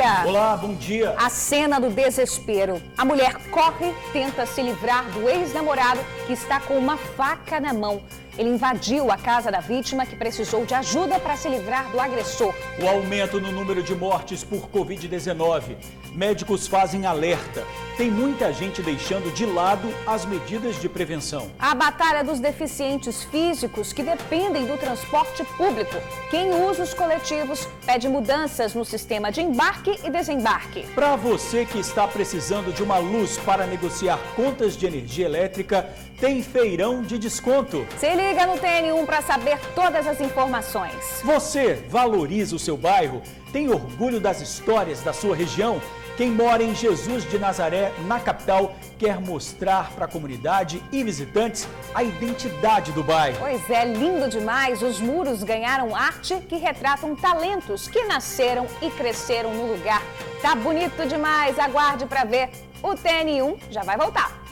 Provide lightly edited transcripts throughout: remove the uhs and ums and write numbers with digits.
dia. Olá, bom dia. A cena do desespero. A mulher corre, tenta se livrar do ex-namorado que está com uma faca na mão. Ele invadiu a casa da vítima, que precisou de ajuda para se livrar do agressor. O aumento no número de mortes por Covid-19. Médicos fazem alerta. Tem muita gente deixando de lado as medidas de prevenção. A batalha dos deficientes físicos que dependem do transporte público. Quem usa os coletivos pede mudanças no sistema de embarque e desembarque. Para você que está precisando de uma luz para negociar contas de energia elétrica, tem feirão de desconto. Se liga no TN1 para saber todas as informações. Você valoriza o seu bairro? Tem orgulho das histórias da sua região? Quem mora em Jesus de Nazaré, na capital, quer mostrar para a comunidade e visitantes a identidade do bairro. Pois é, lindo demais. Os muros ganharam arte que retratam talentos que nasceram e cresceram no lugar. Tá bonito demais. Aguarde para ver. O TN1 já vai voltar.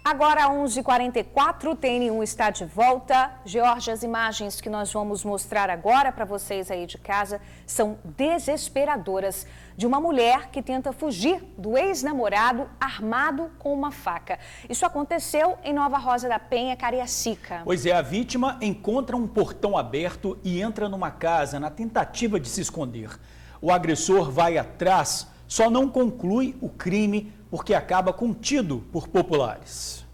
Agora, 11h44, o TN1 está de volta. Georgia, as imagens que nós vamos mostrar agora para vocês aí de casa são desesperadoras, de uma mulher que tenta fugir do ex-namorado armado com uma faca. Isso aconteceu em Nova Rosa da Penha, Cariacica. Pois é, a vítima encontra um portão aberto e entra numa casa na tentativa de se esconder. O agressor vai atrás, só não conclui o crime porque acaba contido por populares.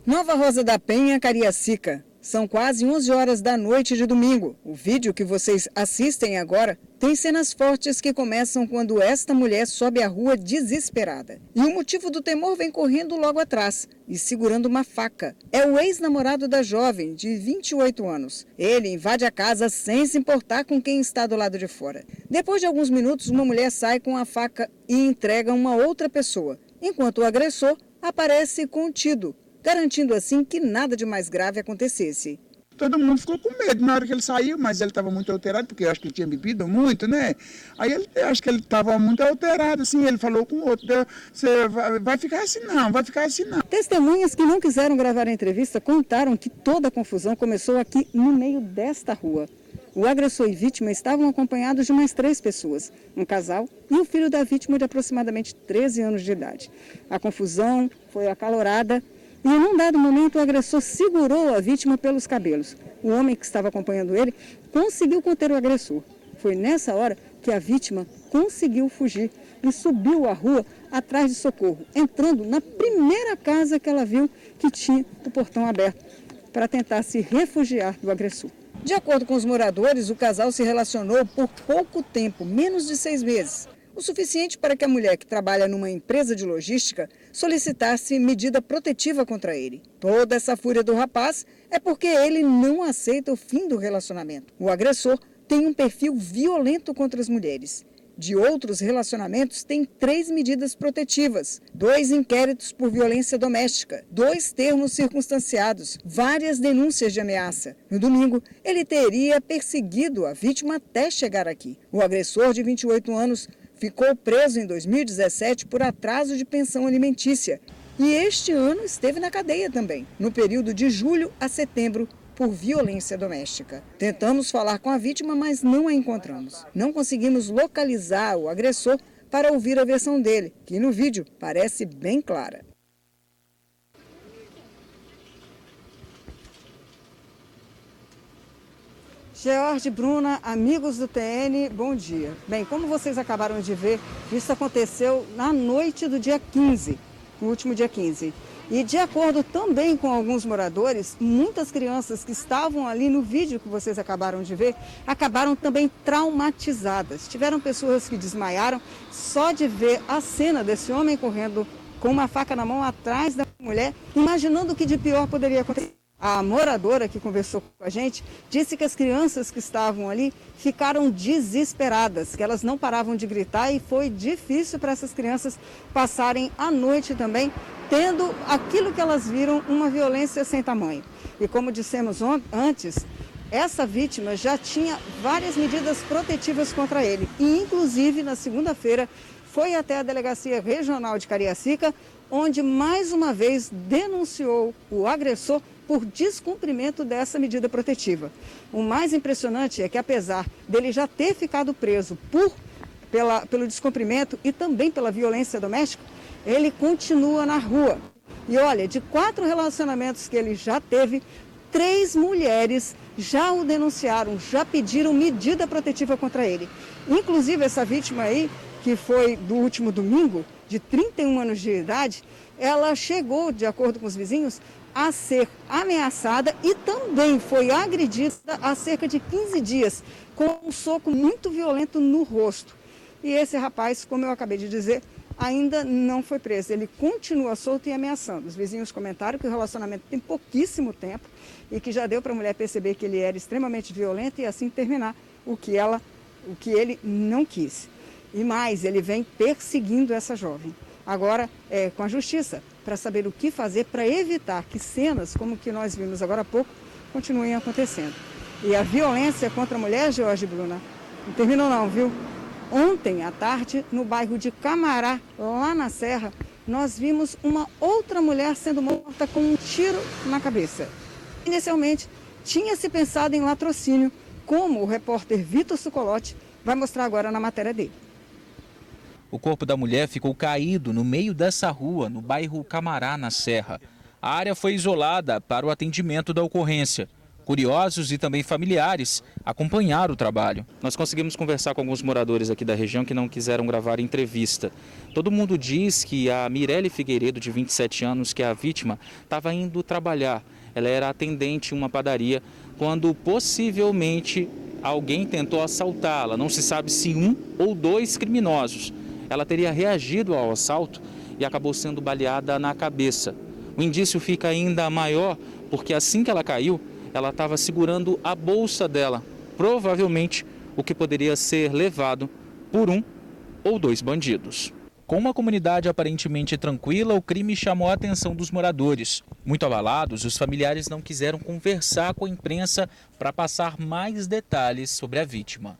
Nova Rosa da Penha, Cariacica. São quase 11 horas da noite de domingo. O vídeo que vocês assistem agora tem cenas fortes que começam quando esta mulher sobe a rua desesperada. E o motivo do temor vem correndo logo atrás e segurando uma faca. É o ex-namorado da jovem, de 28 anos. Ele invade a casa sem se importar com quem está do lado de fora. Depois de alguns minutos, uma mulher sai com a faca e entrega a uma outra pessoa, enquanto o agressor aparece contido, garantindo assim que nada de mais grave acontecesse. Todo mundo ficou com medo na hora que ele saiu, mas ele estava muito alterado, porque eu acho que ele tinha bebido muito, né? Aí eu acho que ele estava muito alterado, assim, ele falou com o outro, você vai ficar assim não, vai ficar assim não. Testemunhas que não quiseram gravar a entrevista contaram que toda a confusão começou aqui no meio desta rua. O agressor e vítima estavam acompanhados de mais 3 pessoas, um casal e o filho da vítima de aproximadamente 13 anos de idade. A confusão foi acalorada e, em um dado momento, o agressor segurou a vítima pelos cabelos. O homem que estava acompanhando ele conseguiu conter o agressor. Foi nessa hora que a vítima conseguiu fugir e subiu a rua atrás de socorro, entrando na primeira casa que ela viu que tinha o portão aberto, para tentar se refugiar do agressor. De acordo com os moradores, o casal se relacionou por pouco tempo, menos de 6 meses. O suficiente para que a mulher, que trabalha numa empresa de logística, solicitasse medida protetiva contra ele. Toda essa fúria do rapaz é porque ele não aceita o fim do relacionamento. O agressor tem um perfil violento contra as mulheres. De outros relacionamentos, tem 3 medidas protetivas, 2 inquéritos por violência doméstica, 2 termos circunstanciados, várias denúncias de ameaça. No domingo, ele teria perseguido a vítima até chegar aqui. O agressor, de 28 anos, ficou preso em 2017 por atraso de pensão alimentícia. E este ano esteve na cadeia também, no período de julho a setembro, por violência doméstica. Tentamos falar com a vítima, mas não a encontramos. Não conseguimos localizar o agressor para ouvir a versão dele, que no vídeo parece bem clara. George, Bruna, amigos do TN, bom dia. Bem, como vocês acabaram de ver, isso aconteceu na noite do dia 15, no último dia 15. E de acordo também com alguns moradores, muitas crianças que estavam ali no vídeo que vocês acabaram de ver, acabaram também traumatizadas. Tiveram pessoas que desmaiaram só de ver a cena desse homem correndo com uma faca na mão atrás da mulher, imaginando o que de pior poderia acontecer. A moradora que conversou com a gente disse que as crianças que estavam ali ficaram desesperadas, que elas não paravam de gritar e foi difícil para essas crianças passarem a noite também, tendo aquilo que elas viram, uma violência sem tamanho. E como dissemos antes, essa vítima já tinha várias medidas protetivas contra ele. E, inclusive, na segunda-feira, foi até a Delegacia Regional de Cariacica, onde mais uma vez denunciou o agressor por descumprimento dessa medida protetiva. O mais impressionante é que, apesar dele já ter ficado preso pelo descumprimento e também pela violência doméstica, ele continua na rua. E olha, de 4 relacionamentos que ele já teve, 3 mulheres já o denunciaram, já pediram medida protetiva contra ele. Inclusive, essa vítima aí, que foi do último domingo, de 31 anos de idade, ela chegou, de acordo com os vizinhos, a ser ameaçada e também foi agredida há cerca de 15 dias, com um soco muito violento no rosto. E esse rapaz, como eu acabei de dizer, ainda não foi preso. Ele continua solto e ameaçando. Os vizinhos comentaram que o relacionamento tem pouquíssimo tempo e que já deu para a mulher perceber que ele era extremamente violento e assim terminar o que ele não quis. E mais, ele vem perseguindo essa jovem. Agora é com a justiça, para saber o que fazer para evitar que cenas como que nós vimos agora há pouco continuem acontecendo. E a violência contra a mulher, Jorge e Bruna, não terminou não, viu? Ontem à tarde, no bairro de Camará, lá na Serra, nós vimos uma outra mulher sendo morta com um tiro na cabeça. Inicialmente, tinha-se pensado em latrocínio, como o repórter Vitor Sucolotti vai mostrar agora na matéria dele. O corpo da mulher ficou caído no meio dessa rua, no bairro Camará, na Serra. A área foi isolada para o atendimento da ocorrência. Curiosos e também familiares acompanharam o trabalho. Nós conseguimos conversar com alguns moradores aqui da região que não quiseram gravar entrevista. Todo mundo diz que a Mirelle Figueiredo, de 27 anos, que é a vítima, estava indo trabalhar. Ela era atendente em uma padaria quando possivelmente alguém tentou assaltá-la. Não se sabe se 1 ou 2 criminosos. Ela teria reagido ao assalto e acabou sendo baleada na cabeça. O indício fica ainda maior porque assim que ela caiu, ela estava segurando a bolsa dela, provavelmente o que poderia ser levado por 1 ou 2 bandidos. Com uma comunidade aparentemente tranquila, o crime chamou a atenção dos moradores. Muito abalados, os familiares não quiseram conversar com a imprensa para passar mais detalhes sobre a vítima.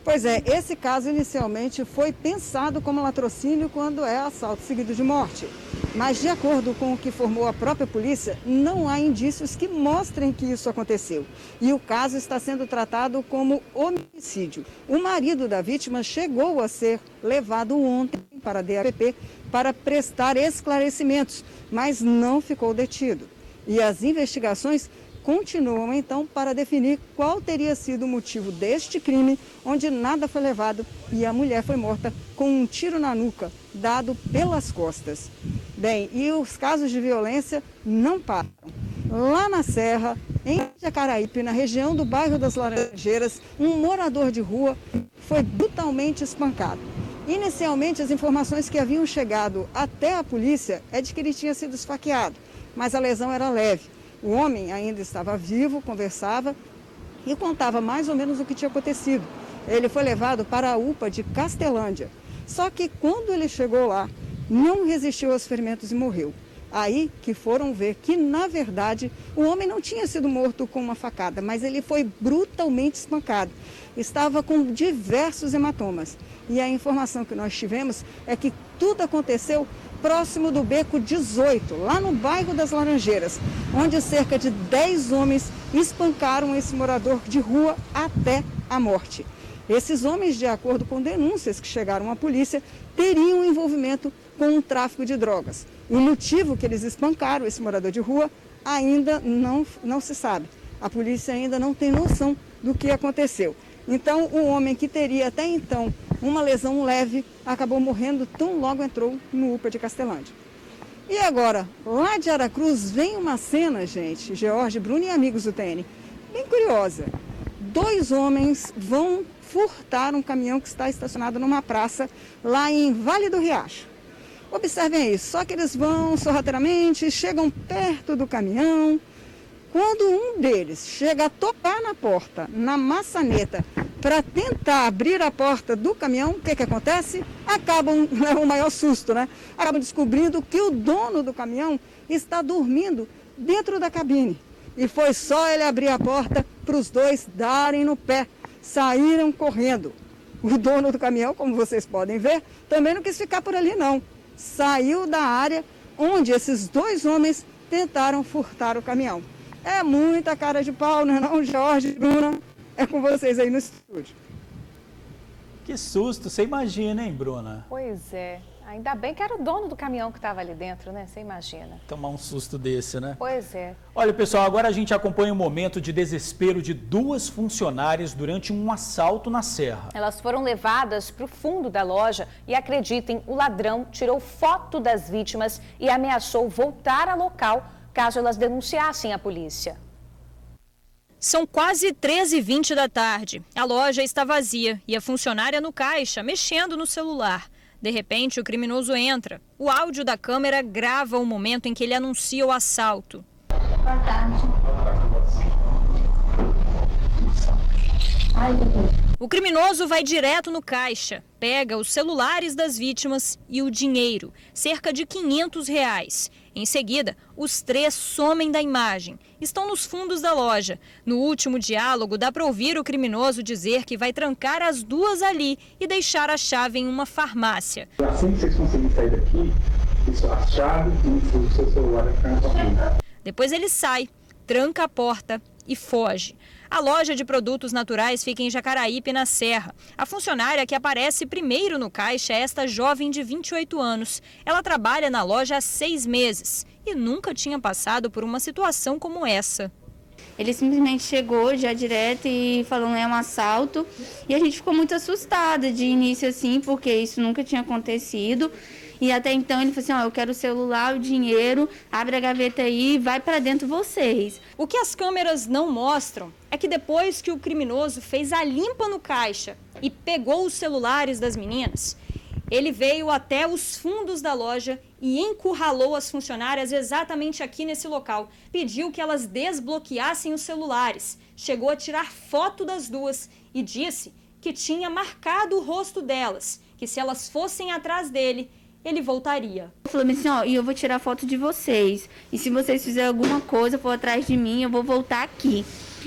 Pois é, esse caso inicialmente foi pensado como latrocínio quando é assalto seguido de morte. Mas, de acordo com o que informou a própria polícia, não há indícios que mostrem que isso aconteceu. E o caso está sendo tratado como homicídio. O marido da vítima chegou a ser levado ontem para a DAPP para prestar esclarecimentos, mas não ficou detido. E as investigações continuam, então, para definir qual teria sido o motivo deste crime, onde nada foi levado e a mulher foi morta com um tiro na nuca, dado pelas costas. Bem, e os casos de violência não param. Lá na Serra, em Jacaraípe, na região do bairro das Laranjeiras, um morador de rua foi brutalmente espancado. Inicialmente, as informações que haviam chegado até a polícia é de que ele tinha sido esfaqueado, mas a lesão era leve. O homem ainda estava vivo, conversava e contava mais ou menos o que tinha acontecido. Ele foi levado para a UPA de Castelândia. Só que quando ele chegou lá, não resistiu aos ferimentos e morreu. Aí que foram ver que, na verdade, o homem não tinha sido morto com uma facada, mas ele foi brutalmente espancado. Estava com diversos hematomas. E a informação que nós tivemos é que tudo aconteceu próximo do Beco 18, lá no bairro das Laranjeiras, onde cerca de 10 homens espancaram esse morador de rua até a morte. Esses homens, de acordo com denúncias que chegaram à polícia, teriam envolvimento com o tráfico de drogas. O motivo que eles espancaram esse morador de rua ainda não se sabe. A polícia ainda não tem noção do que aconteceu. Então, o homem que teria até então uma lesão leve acabou morrendo tão logo entrou no UPA de Castelândia. E agora, lá de Aracruz, vem uma cena, gente, Jorge, Bruno e amigos do TN, bem curiosa. 2 homens vão furtar um caminhão que está estacionado numa praça lá em Vale do Riacho. Observem isso, só que eles vão sorrateiramente, chegam perto do caminhão. Quando um deles chega a tocar na porta, na maçaneta, para tentar abrir a porta do caminhão, o que acontece? Acabam, o maior susto, né? Acabam descobrindo que o dono do caminhão está dormindo dentro da cabine. E foi só ele abrir a porta para os dois darem no pé. Saíram correndo. O dono do caminhão, como vocês podem ver, também não quis ficar por ali, não. Saiu da área onde esses dois homens tentaram furtar o caminhão. É muita cara de pau, não é não, Jorge, Bruna? É com vocês aí no estúdio. Que susto, você imagina, hein, Bruna? Pois é. Ainda bem que era o dono do caminhão que estava ali dentro, né? Você imagina. Tomar um susto desse, né? Pois é. Olha, pessoal, agora a gente acompanha um momento de desespero de duas funcionárias durante um assalto na Serra. Elas foram levadas para o fundo da loja e, acreditem, o ladrão tirou foto das vítimas e ameaçou voltar ao local caso elas denunciassem a polícia. São quase 13h20 da tarde. A loja está vazia e a funcionária no caixa mexendo no celular. De repente, o criminoso entra. O áudio da câmera grava o momento em que ele anuncia o assalto. Boa tarde. O criminoso vai direto no caixa, pega os celulares das vítimas e o dinheiro, cerca de R$500. Em seguida, os três somem da imagem. Estão nos fundos da loja. No último diálogo, dá para ouvir o criminoso dizer que vai trancar as duas ali e deixar a chave em uma farmácia. Assim que vocês conseguirem sair daqui, a chave e o seu celular vai ficar na sua frente. Depois ele sai, tranca a porta e foge. A loja de produtos naturais fica em Jacaraípe, na Serra. A funcionária que aparece primeiro no caixa é esta jovem de 28 anos. Ela trabalha na loja há 6 meses e nunca tinha passado por uma situação como essa. Ele simplesmente chegou já direto e falou é um assalto. E a gente ficou muito assustada de início assim, porque isso nunca tinha acontecido. E até então ele falou assim, eu quero o celular, o dinheiro, abre a gaveta aí e vai para dentro vocês. O que as câmeras não mostram é que depois que o criminoso fez a limpa no caixa e pegou os celulares das meninas, ele veio até os fundos da loja e encurralou as funcionárias exatamente aqui nesse local. Pediu que elas desbloqueassem os celulares, chegou a tirar foto das duas e disse que tinha marcado o rosto delas, que se elas fossem atrás dele, ele voltaria. Falou assim, e eu vou tirar foto de vocês. E se vocês fizerem alguma coisa, for atrás de mim, eu vou voltar aqui.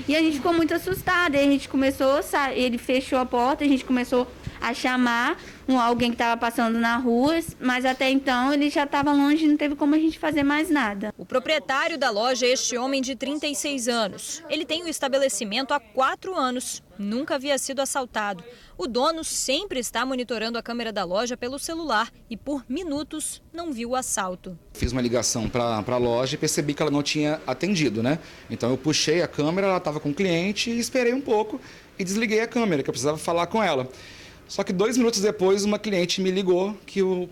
E a gente ficou muito assustada. Aí a gente começou, ele fechou a porta, a gente começou a chamar alguém que estava passando na rua, mas até então ele já estava longe e não teve como a gente fazer mais nada. O proprietário da loja é este homem de 36 anos. Ele tem o estabelecimento há 4 anos, nunca havia sido assaltado. O dono sempre está monitorando a câmera da loja pelo celular e por minutos não viu o assalto. Fiz uma ligação para a loja e percebi que ela não tinha atendido, né? Então eu puxei a câmera, ela estava com o cliente e esperei um pouco e desliguei a câmera, que eu precisava falar com ela. Só que 2 minutos depois, uma cliente me ligou que o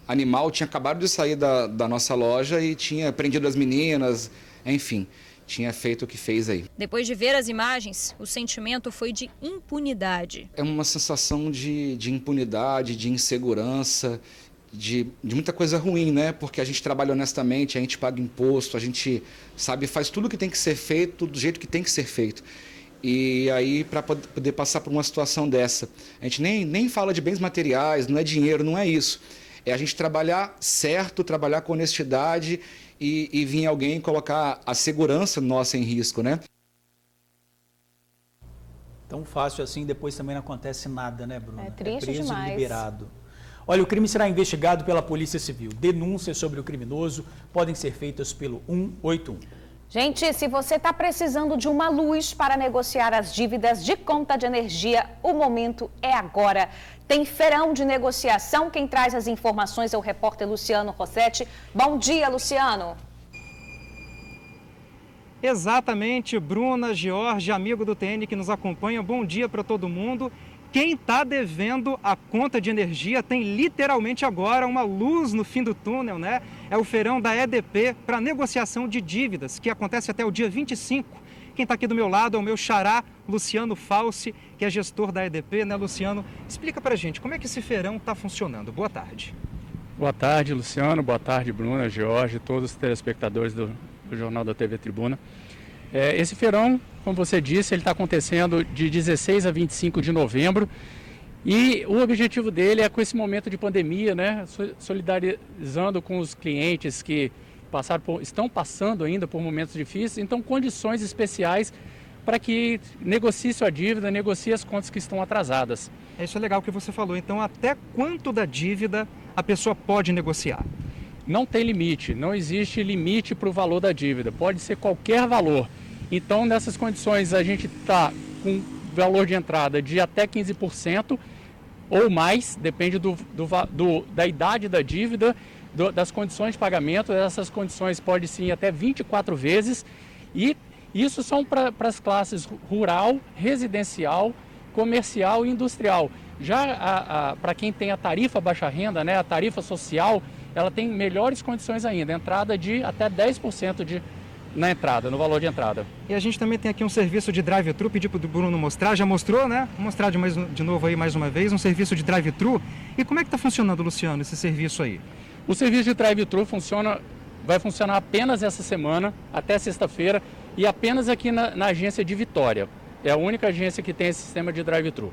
animal tinha acabado de sair da nossa loja e tinha prendido as meninas, enfim, tinha feito o que fez aí. Depois de ver as imagens, o sentimento foi de impunidade. É uma sensação de impunidade, de insegurança, de muita coisa ruim, né? Porque a gente trabalha honestamente, a gente paga imposto, a gente faz tudo o que tem que ser feito do jeito que tem que ser feito. E aí, para poder passar por uma situação dessa, a gente nem fala de bens materiais, não é dinheiro, não é isso. É a gente trabalhar certo, trabalhar com honestidade e vir alguém colocar a segurança nossa em risco, né? Tão fácil assim, depois também não acontece nada, né, Bruna? É triste preso demais. E liberado. Olha, o crime será investigado pela Polícia Civil. Denúncias sobre o criminoso podem ser feitas pelo 181. Gente, se você está precisando de uma luz para negociar as dívidas de conta de energia, o momento é agora. Tem feirão de negociação. Quem traz as informações é o repórter Luciano Rossetti. Bom dia, Luciano. Exatamente, Bruna, Jorge, amigo do TN que nos acompanha. Bom dia para todo mundo. Quem está devendo a conta de energia tem literalmente agora uma luz no fim do túnel, né? É o feirão da EDP para negociação de dívidas, que acontece até o dia 25. Quem está aqui do meu lado é o meu xará, Luciano Falsi, que é gestor da EDP, né, Luciano? Explica para a gente como é que esse feirão está funcionando. Boa tarde. Boa tarde, Luciano. Boa tarde, Bruna, Jorge, todos os telespectadores do Jornal da TV Tribuna. Esse feirão, como você disse, ele está acontecendo de 16 a 25 de novembro e o objetivo dele é, com esse momento de pandemia, né, solidarizando com os clientes que estão passando ainda por momentos difíceis, então condições especiais para que negocie sua dívida, negocie as contas que estão atrasadas. Isso é legal que você falou. Então, até quanto da dívida a pessoa pode negociar? Não tem limite, não existe limite para o valor da dívida, pode ser qualquer valor. Então, nessas condições, a gente está com valor de entrada de até 15% ou mais, depende da idade da dívida, das condições de pagamento. Essas condições podem sim até 24 vezes e isso são para as classes rural, residencial, comercial e industrial. Já para quem tem a tarifa baixa renda, né, a tarifa social, ela tem melhores condições ainda, entrada de até 10% na entrada, no valor de entrada. E a gente também tem aqui um serviço de drive-thru, pedi para o Bruno mostrar, já mostrou, né? Vou mostrar de novo aí mais uma vez, um serviço de drive-thru. E como é que está funcionando, Luciano, esse serviço aí? O serviço de drive-thru vai funcionar apenas essa semana, até sexta-feira, e apenas aqui na agência de Vitória. É a única agência que tem esse sistema de drive-thru.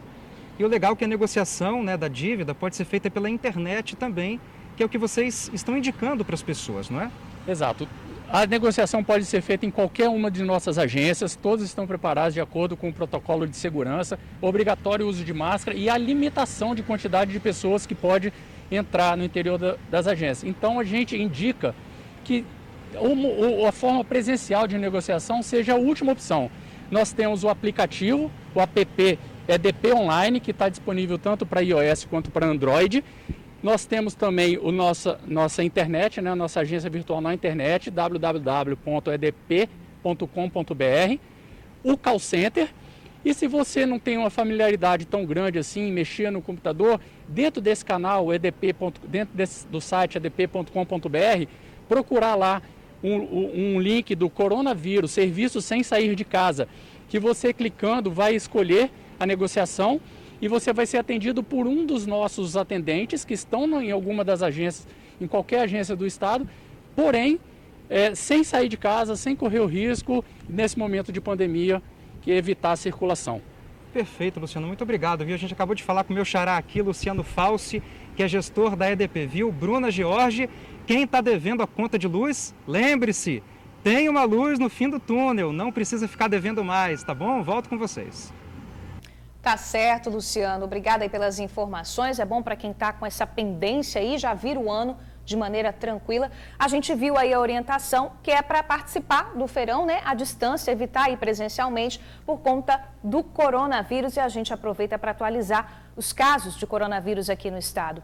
E o legal é que a negociação, né, da dívida pode ser feita pela internet também, que é o que vocês estão indicando para as pessoas, não é? Exato. A negociação pode ser feita em qualquer uma de nossas agências, todas estão preparadas de acordo com o protocolo de segurança, obrigatório uso de máscara e a limitação de quantidade de pessoas que pode entrar no interior das agências. Então a gente indica que a forma presencial de negociação seja a última opção. Nós temos o aplicativo, o app EDP Online, que está disponível tanto para iOS quanto para Android. Nós temos também nossa internet, né, nossa agência virtual na internet, www.edp.com.br, o call center. E se você não tem uma familiaridade tão grande assim, mexer no computador, dentro desse canal, dentro do site edp.com.br, procurar lá um link do coronavírus, serviço sem sair de casa, que você clicando vai escolher a negociação e você vai ser atendido por um dos nossos atendentes que estão em alguma das agências, em qualquer agência do estado, porém, sem sair de casa, sem correr o risco, nesse momento de pandemia, que evitar a circulação. Perfeito, Luciano. Muito obrigado, viu? A gente acabou de falar com o meu xará aqui, Luciano Falsi, que é gestor da EDP, viu? Bruna George, quem está devendo a conta de luz, lembre-se, tem uma luz no fim do túnel, não precisa ficar devendo mais, tá bom? Volto com vocês. Tá certo, Luciano. Obrigada aí pelas informações. É bom para quem está com essa pendência aí, já vira o ano de maneira tranquila. A gente viu aí a orientação que é para participar do feirão, né, à distância, evitar ir presencialmente por conta do coronavírus, e a gente aproveita para atualizar os casos de coronavírus aqui no estado.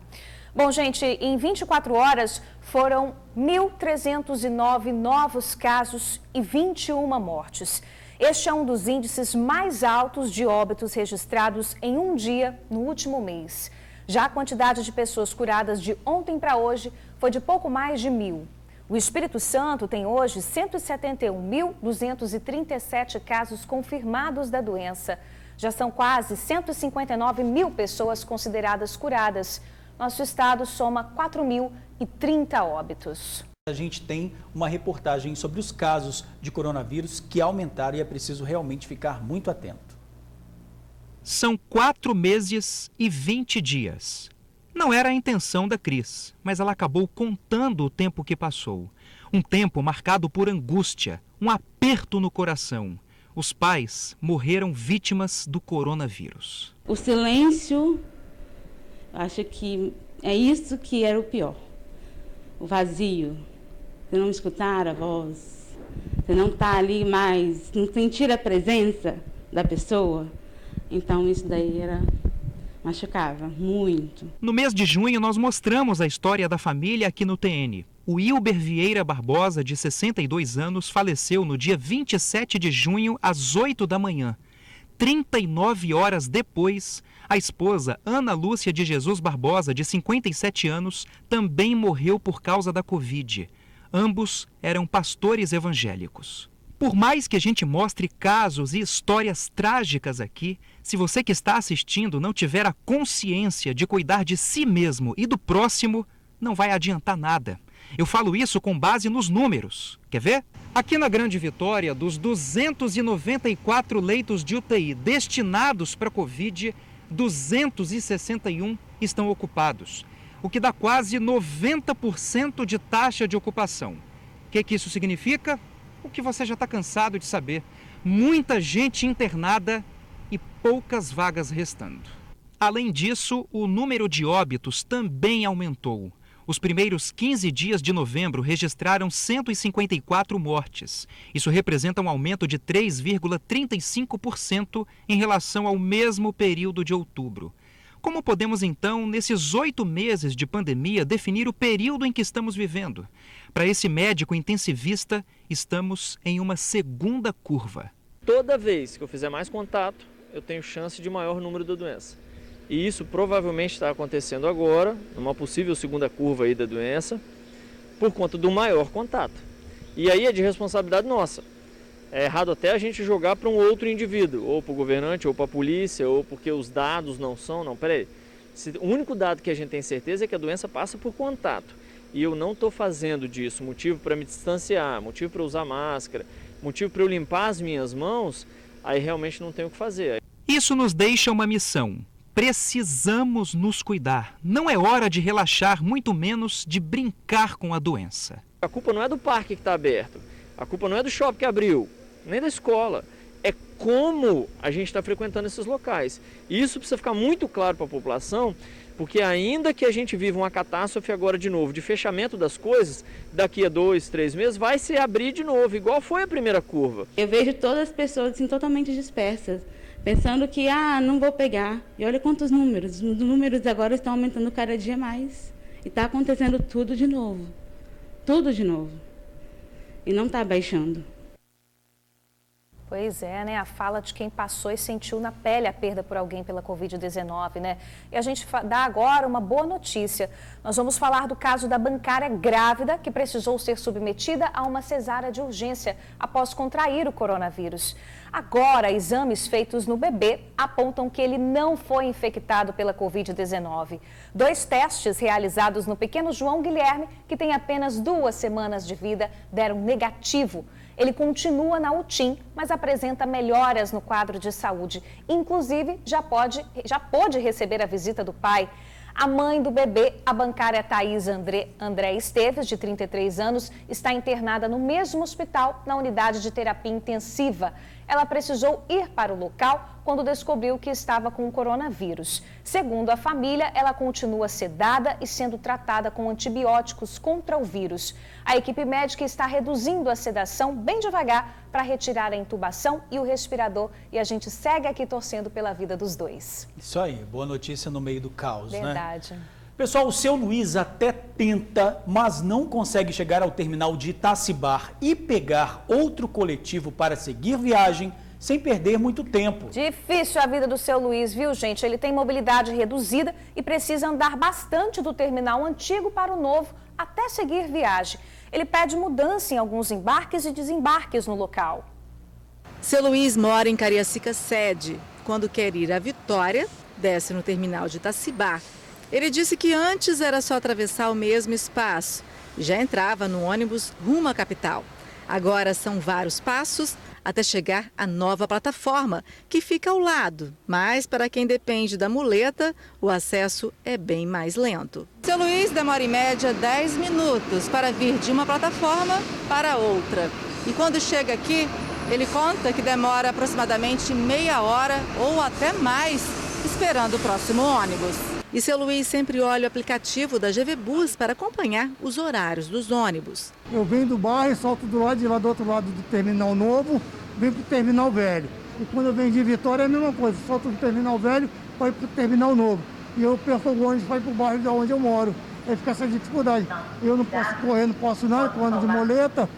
Bom, gente, em 24 horas foram 1.309 novos casos e 21 mortes. Este é um dos índices mais altos de óbitos registrados em um dia no último mês. Já a quantidade de pessoas curadas de ontem para hoje foi de pouco mais de 1.000. O Espírito Santo tem hoje 171.237 casos confirmados da doença. Já são quase 159 mil pessoas consideradas curadas. Nosso estado soma 4.030 óbitos. A gente tem uma reportagem sobre os casos de coronavírus que aumentaram e é preciso realmente ficar muito atento. São 4 meses e 20 dias. Não era a intenção da Cris, mas ela acabou contando o tempo que passou. Um tempo marcado por angústia, um aperto no coração. Os pais morreram vítimas do coronavírus. O silêncio, acho que é isso que era o pior. O vazio. Você não escutar a voz, você não estar ali mais, não sentir a presença da pessoa. Então isso daí machucava muito. No mês de junho nós mostramos a história da família aqui no TN. O Wilber Vieira Barbosa, de 62 anos, faleceu no dia 27 de junho às 8 da manhã. 39 horas depois, a esposa Ana Lúcia de Jesus Barbosa, de 57 anos, também morreu por causa da Covid. Ambos eram pastores evangélicos. Por mais que a gente mostre casos e histórias trágicas aqui, se você que está assistindo não tiver a consciência de cuidar de si mesmo e do próximo, não vai adiantar nada. Eu falo isso com base nos números. Quer ver? Aqui na Grande Vitória, dos 294 leitos de UTI destinados para Covid, 261 estão ocupados, o que dá quase 90% de taxa de ocupação. O que isso significa? O que você já está cansado de saber. Muita gente internada e poucas vagas restando. Além disso, o número de óbitos também aumentou. Os primeiros 15 dias de novembro registraram 154 mortes. Isso representa um aumento de 3,35% em relação ao mesmo período de outubro. Como podemos, então, nesses 8 meses de pandemia, definir o período em que estamos vivendo? Para esse médico intensivista, estamos em uma segunda curva. Toda vez que eu fizer mais contato, eu tenho chance de maior número da doença. E isso provavelmente está acontecendo agora, numa possível segunda curva aí da doença, por conta do maior contato. E aí é de responsabilidade nossa. É errado até a gente jogar para um outro indivíduo, ou para o governante, ou para a polícia, ou porque os dados não são. Não, peraí. O único dado que a gente tem certeza é que a doença passa por contato. E eu não estou fazendo disso motivo para me distanciar, motivo para usar máscara, motivo para eu limpar as minhas mãos, aí realmente não tenho o que fazer. Isso nos deixa uma missão. Precisamos nos cuidar. Não é hora de relaxar, muito menos de brincar com a doença. A culpa não é do parque que está aberto, a culpa não é do shopping que abriu, nem da escola. É como a gente está frequentando esses locais. E isso precisa ficar muito claro para a população, porque ainda que a gente viva uma catástrofe agora de novo, de fechamento das coisas, daqui a 2, 3 meses vai se abrir de novo, igual foi a primeira curva. Eu vejo todas as pessoas assim, totalmente dispersas, pensando que, não vou pegar. E olha quantos números. Os números agora estão aumentando cada dia mais. E está acontecendo tudo de novo. Tudo de novo. E não está baixando. Pois é, né? A fala de quem passou e sentiu na pele a perda por alguém pela Covid-19, né? E a gente dá agora uma boa notícia. Nós vamos falar do caso da bancária grávida que precisou ser submetida a uma cesárea de urgência após contrair o coronavírus. Agora, exames feitos no bebê apontam que ele não foi infectado pela Covid-19. 2 testes realizados no pequeno João Guilherme, que tem apenas 2 semanas de vida, deram negativo. Ele continua na UTIM, mas apresenta melhoras no quadro de saúde. Inclusive, já pôde receber a visita do pai. A mãe do bebê, a bancária Thaís André Esteves, de 33 anos, está internada no mesmo hospital, na unidade de terapia intensiva. Ela precisou ir para o local quando descobriu que estava com o coronavírus. Segundo a família, ela continua sedada e sendo tratada com antibióticos contra o vírus. A equipe médica está reduzindo a sedação bem devagar para retirar a intubação e o respirador. E a gente segue aqui torcendo pela vida dos dois. Isso aí, boa notícia no meio do caos, Verdade. né? Pessoal, o seu Luiz até tenta, mas não consegue chegar ao terminal de Itacibar e pegar outro coletivo para seguir viagem sem perder muito tempo. Difícil a vida do seu Luiz, viu, gente? Ele tem mobilidade reduzida e precisa andar bastante do terminal antigo para o novo até seguir viagem. Ele pede mudança em alguns embarques e desembarques no local. Seu Luiz mora em Cariacica Sede. Quando quer ir à Vitória, desce no terminal de Itacibar. Ele disse que antes era só atravessar o mesmo espaço e já entrava no ônibus rumo à capital. Agora são vários passos até chegar à nova plataforma, que fica ao lado. Mas para quem depende da muleta, o acesso é bem mais lento. Seu Luiz demora em média 10 minutos para vir de uma plataforma para outra. E quando chega aqui, ele conta que demora aproximadamente meia hora ou até mais esperando o próximo ônibus. E seu Luiz sempre olha o aplicativo da GV Bus para acompanhar os horários dos ônibus. Eu venho do bairro, solto do lado de lá do outro lado do terminal novo, venho para o terminal velho. E quando eu venho de Vitória é a mesma coisa, solto do terminal velho para ir para o terminal novo. E eu perco o ônibus para ir para o bairro de onde eu moro. Aí fica essa dificuldade. Eu não posso correr, não posso nada, com ando de moleta,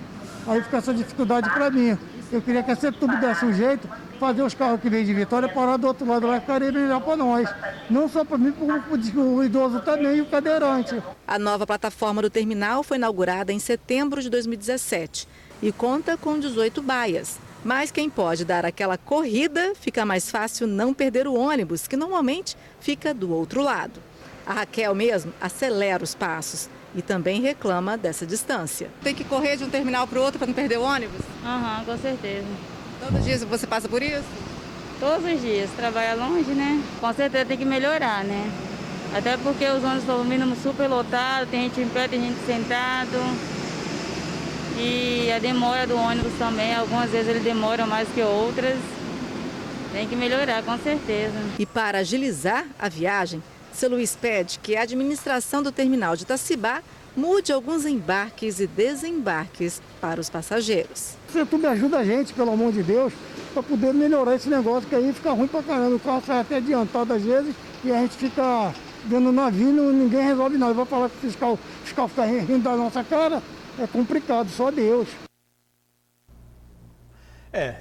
aí fica essa dificuldade para mim. Eu queria que essa tudo desse um jeito, fazer os carros que vêm de Vitória parar do outro lado lá, ficaria melhor para nós. Não só para mim, como para o idoso também e o cadeirante. A nova plataforma do terminal foi inaugurada em setembro de 2017 e conta com 18 baias. Mas quem pode dar aquela corrida, fica mais fácil não perder o ônibus, que normalmente fica do outro lado. A Raquel mesmo acelera os passos e também reclama dessa distância. Tem que correr de um terminal para o outro para não perder o ônibus? Aham, com certeza. Todos os dias você passa por isso? Todos os dias, trabalha longe, né? Com certeza tem que melhorar, né? Até porque os ônibus estão vindo super lotados, tem gente em pé, tem gente sentado. E a demora do ônibus também, algumas vezes ele demora mais que outras. Tem que melhorar, com certeza. E para agilizar a viagem, seu Luiz pede que a administração do terminal de Itacibá mude alguns embarques e desembarques para os passageiros. Se tu me ajuda a gente, pelo amor de Deus, para poder melhorar esse negócio, que aí fica ruim pra caramba. O carro sai até adiantado às vezes e a gente fica vendo o navio e ninguém resolve nada. Vai falar que o fiscal fica rindo da nossa cara, é complicado, só Deus.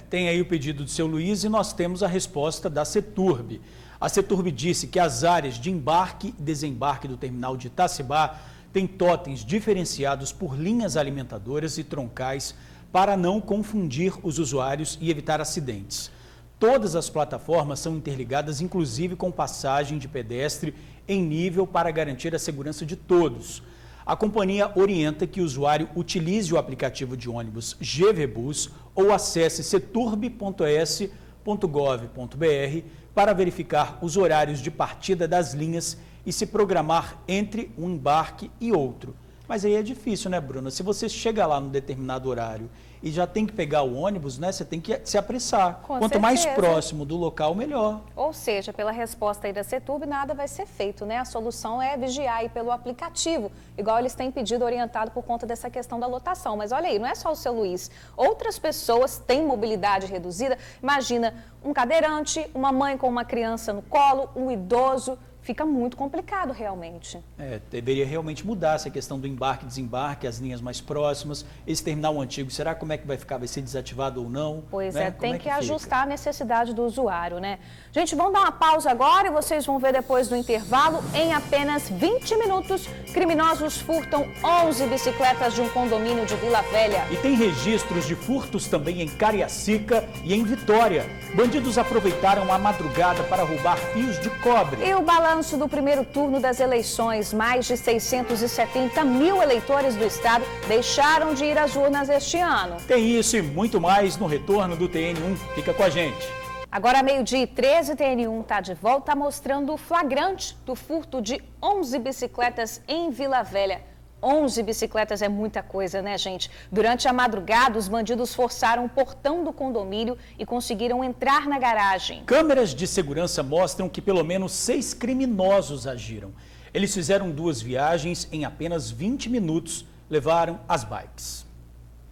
Tem aí o pedido do seu Luiz e nós temos a resposta da Ceturb. A Ceturb disse que as áreas de embarque e desembarque do terminal de Itacibá têm totens diferenciados por linhas alimentadoras e troncais para não confundir os usuários e evitar acidentes. Todas as plataformas são interligadas, inclusive com passagem de pedestre em nível para garantir a segurança de todos. A companhia orienta que o usuário utilize o aplicativo de ônibus GVBus ou acesse ceturb.es.gov.br para verificar os horários de partida das linhas e se programar entre um embarque e outro. Mas aí é difícil, né, Bruna? Se você chega lá num determinado horário e já tem que pegar o ônibus, né, você tem que se apressar. Quanto mais próximo do local, melhor. Ou seja, pela resposta aí da Ceturb, nada vai ser feito, né? A solução é vigiar aí pelo aplicativo, igual eles têm pedido orientado por conta dessa questão da lotação. Mas olha aí, não é só o seu Luiz. Outras pessoas têm mobilidade reduzida. Imagina um cadeirante, uma mãe com uma criança no colo, um idoso. Fica muito complicado realmente. Deveria realmente mudar essa questão do embarque e desembarque, as linhas mais próximas. Esse terminal antigo, será como é que vai ficar? Vai ser desativado ou não? Pois tem que ajustar a necessidade do usuário, né? Gente, vamos dar uma pausa agora e vocês vão ver depois do intervalo. Em apenas 20 minutos, criminosos furtam 11 bicicletas de um condomínio de Vila Velha. E tem registros de furtos também em Cariacica e em Vitória. Bandidos aproveitaram a madrugada para roubar fios de cobre. E o balanço do primeiro turno das eleições, mais de 670 mil eleitores do estado deixaram de ir às urnas este ano. Tem isso e muito mais no retorno do TN1. Fica com a gente. Agora, 12h13, TN1 está de volta mostrando o flagrante do furto de 11 bicicletas em Vila Velha. 11 bicicletas é muita coisa, né, gente? Durante a madrugada, os bandidos forçaram o portão do condomínio e conseguiram entrar na garagem. Câmeras de segurança mostram que pelo menos 6 criminosos agiram. Eles fizeram 2 viagens em apenas 20 minutos, levaram as bikes.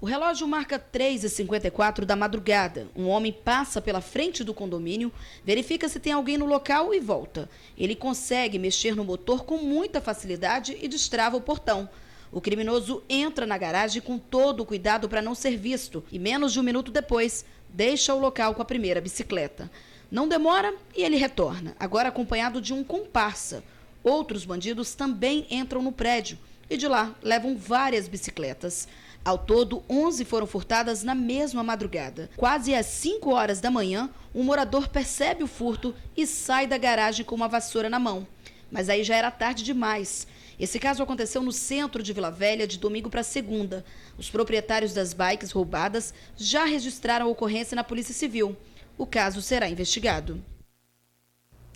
O relógio marca 3h54 da madrugada. Um homem passa pela frente do condomínio, verifica se tem alguém no local e volta. Ele consegue mexer no motor com muita facilidade e destrava o portão. O criminoso entra na garagem com todo o cuidado para não ser visto e menos de um minuto depois deixa o local com a primeira bicicleta. Não demora e ele retorna, agora acompanhado de um comparsa. Outros bandidos também entram no prédio e de lá levam várias bicicletas. Ao todo, 11 foram furtadas na mesma madrugada. Quase às 5 horas da manhã, um morador percebe o furto e sai da garagem com uma vassoura na mão. Mas aí já era tarde demais. Esse caso aconteceu no centro de Vila Velha de domingo para segunda. Os proprietários das bikes roubadas já registraram a ocorrência na Polícia Civil. O caso será investigado.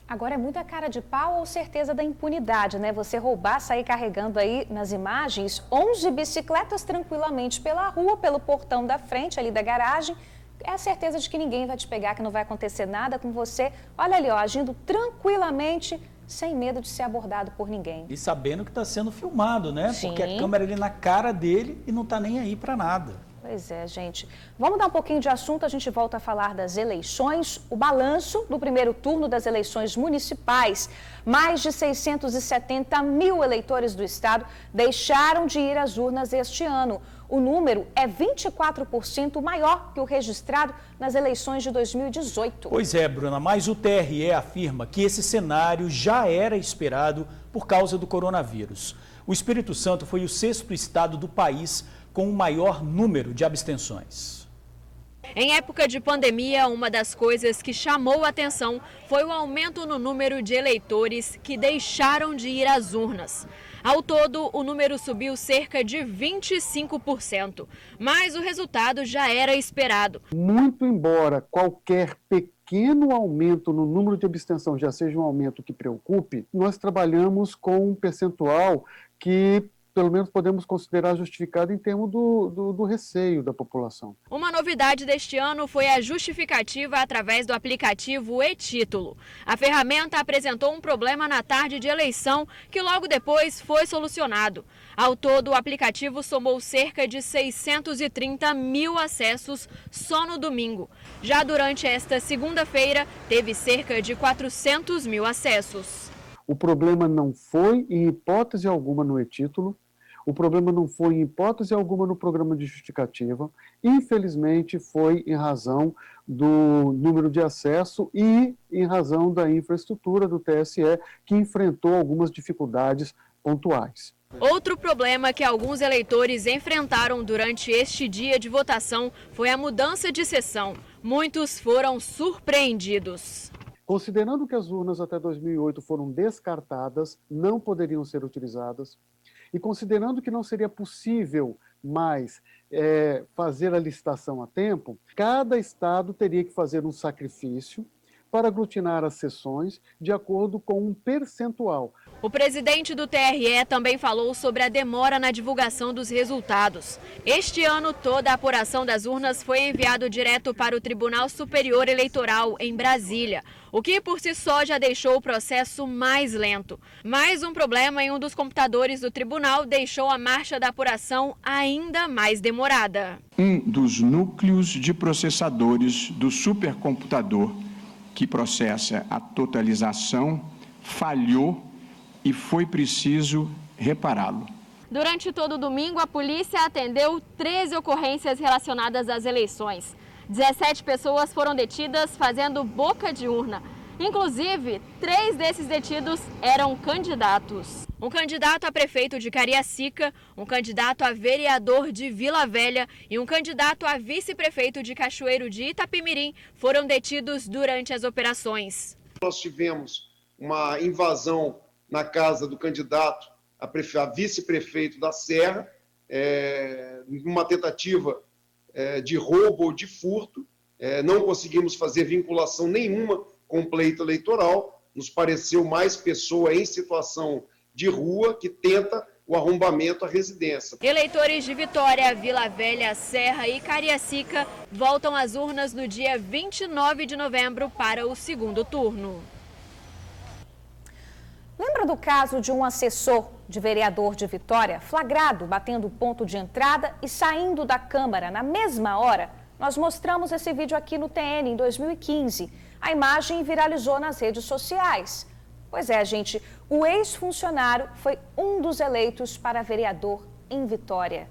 Agora é muita cara de pau ou certeza da impunidade, né? Você roubar, sair carregando aí nas imagens 11 bicicletas tranquilamente pela rua, pelo portão da frente ali da garagem. É a certeza de que ninguém vai te pegar, que não vai acontecer nada com você. Olha ali, ó, agindo tranquilamente, sem medo de ser abordado por ninguém. E sabendo que está sendo filmado, né? Sim. Porque a câmera ali na cara dele e não está nem aí para nada. Pois é, gente. Vamos dar um pouquinho de assunto, a gente volta a falar das eleições. O balanço do primeiro turno das eleições municipais. Mais de 670 mil eleitores do estado deixaram de ir às urnas este ano. O número é 24% maior que o registrado nas eleições de 2018. Pois é, Bruna, mas o TRE afirma que esse cenário já era esperado por causa do coronavírus. O Espírito Santo foi o 6º estado do país com o maior número de abstenções. Em época de pandemia, uma das coisas que chamou a atenção foi o aumento no número de eleitores que deixaram de ir às urnas. Ao todo, o número subiu cerca de 25%, mas o resultado já era esperado. Muito embora qualquer pequeno aumento no número de abstenção já seja um aumento que preocupe, nós trabalhamos com um percentual que pelo menos podemos considerar justificado em termos do receio da população. Uma novidade deste ano foi a justificativa através do aplicativo e-Título. A ferramenta apresentou um problema na tarde de eleição que logo depois foi solucionado. Ao todo, o aplicativo somou cerca de 630 mil acessos só no domingo. Já durante esta segunda-feira, teve cerca de 400 mil acessos. O problema não foi, em hipótese alguma, no e-Título. O problema não foi, em hipótese alguma, no programa de justificativa. Infelizmente, foi em razão do número de acesso e em razão da infraestrutura do TSE, que enfrentou algumas dificuldades pontuais. Outro problema que alguns eleitores enfrentaram durante este dia de votação foi a mudança de sessão. Muitos foram surpreendidos. Considerando que as urnas até 2008 foram descartadas, não poderiam ser utilizadas, e considerando que não seria possível mais fazer a licitação a tempo, cada estado teria que fazer um sacrifício para aglutinar as sessões de acordo com um percentual. O presidente do TRE também falou sobre a demora na divulgação dos resultados. Este ano, toda a apuração das urnas foi enviado direto para o Tribunal Superior Eleitoral, em Brasília, o que por si só já deixou o processo mais lento. Mais um problema em um dos computadores do tribunal deixou a marcha da apuração ainda mais demorada. Um dos núcleos de processadores do supercomputador que processa a totalização falhou e foi preciso repará-lo. Durante todo o domingo, a polícia atendeu 13 ocorrências relacionadas às eleições. 17 pessoas foram detidas fazendo boca de urna. Inclusive, 3 desses detidos eram candidatos. Um candidato a prefeito de Cariacica, um candidato a vereador de Vila Velha e um candidato a vice-prefeito de Cachoeiro de Itapemirim foram detidos durante as operações. Nós tivemos uma invasão na casa do candidato a vice-prefeito da Serra, numa tentativa de roubo ou de furto. Não conseguimos fazer vinculação nenhuma com o pleito eleitoral. Nos pareceu mais pessoa em situação de rua que tenta o arrombamento à residência. Eleitores de Vitória, Vila Velha, Serra e Cariacica voltam às urnas no dia 29 de novembro para o segundo turno. Lembra do caso de um assessor de vereador de Vitória flagrado batendo ponto de entrada e saindo da Câmara na mesma hora? Nós mostramos esse vídeo aqui no TN em 2015. A imagem viralizou nas redes sociais. Pois é, gente, o ex-funcionário foi um dos eleitos para vereador em Vitória.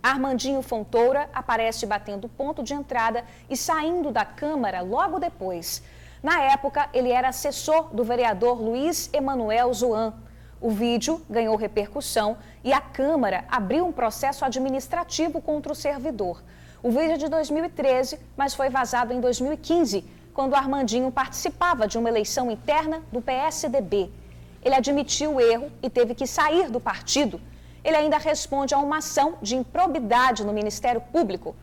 Armandinho Fontoura aparece batendo ponto de entrada e saindo da Câmara logo depois. Na época, ele era assessor do vereador Luiz Emanuel Zoan. O vídeo ganhou repercussão e a Câmara abriu um processo administrativo contra o servidor. O vídeo é de 2013, mas foi vazado em 2015, quando Armandinho participava de uma eleição interna do PSDB. Ele admitiu o erro e teve que sair do partido. Ele ainda responde a uma ação de improbidade no Ministério Público.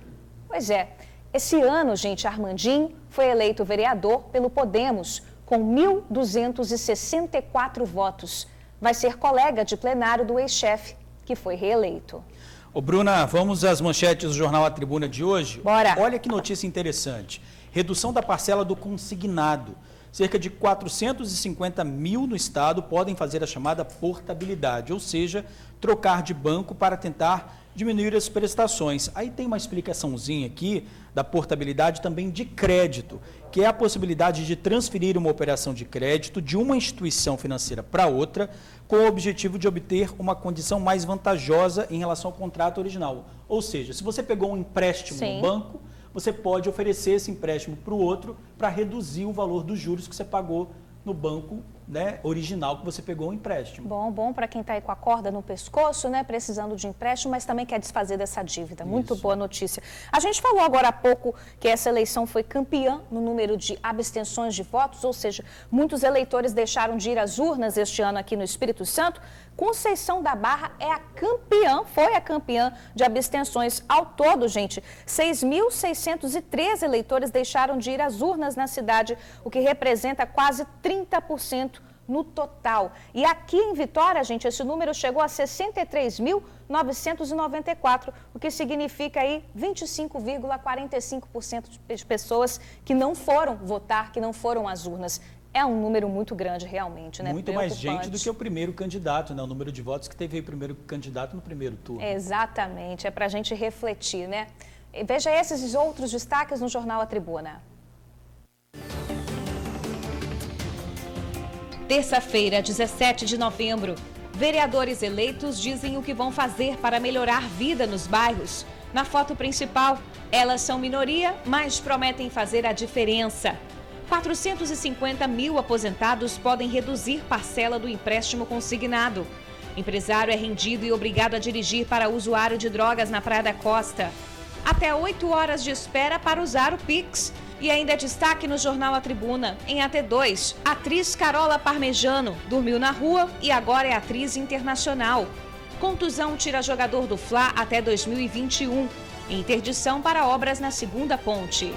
Pois é, esse ano, gente, Armandinho foi eleito vereador pelo Podemos, com 1.264 votos. Vai ser colega de plenário do ex-chefe, que foi reeleito. Ô Bruna, vamos às manchetes do Jornal A Tribuna de hoje? Bora! Olha que notícia interessante. Redução da parcela do consignado. Cerca de 450 mil no estado podem fazer a chamada portabilidade, ou seja, trocar de banco para tentar diminuir as prestações. Aí tem uma explicaçãozinha aqui da portabilidade também de crédito, que é a possibilidade de transferir uma operação de crédito de uma instituição financeira para outra, com o objetivo de obter uma condição mais vantajosa em relação ao contrato original. Ou seja, se você pegou um empréstimo no banco, você pode oferecer esse empréstimo para o outro para reduzir o valor dos juros que você pagou no banco né, original que você pegou o empréstimo. Bom para quem está aí com a corda no pescoço, né, precisando de empréstimo, mas também quer desfazer dessa dívida. Muito boa notícia. A gente falou agora há pouco que essa eleição foi campeã no número de abstenções de votos, ou seja, muitos eleitores deixaram de ir às urnas este ano aqui no Espírito Santo. Conceição da Barra é a campeã, foi a campeã de abstenções ao todo, gente. 6.603 eleitores deixaram de ir às urnas na cidade, o que representa quase 30% no total. E aqui em Vitória, gente, esse número chegou a 63.994, o que significa aí 25,45% de pessoas que não foram votar, que não foram às urnas. É um número muito grande, realmente, né? Muito mais gente do que o primeiro candidato, né? O número de votos que teve aí o primeiro candidato no primeiro turno. Exatamente, é para a gente refletir, né? Veja esses e outros destaques no Jornal A Tribuna. Terça-feira, 17 de novembro. Vereadores eleitos dizem o que vão fazer para melhorar vida nos bairros. Na foto principal, elas são minoria, mas prometem fazer a diferença. 450 mil aposentados podem reduzir parcela do empréstimo consignado. Empresário é rendido e obrigado a dirigir para usuário de drogas na Praia da Costa. Até 8 horas de espera para usar o Pix. E ainda destaque no Jornal A Tribuna. Em AT2, a atriz Carola Parmegiano dormiu na rua e agora é atriz internacional. Contusão tira jogador do Fla até 2021. Interdição para obras na segunda ponte.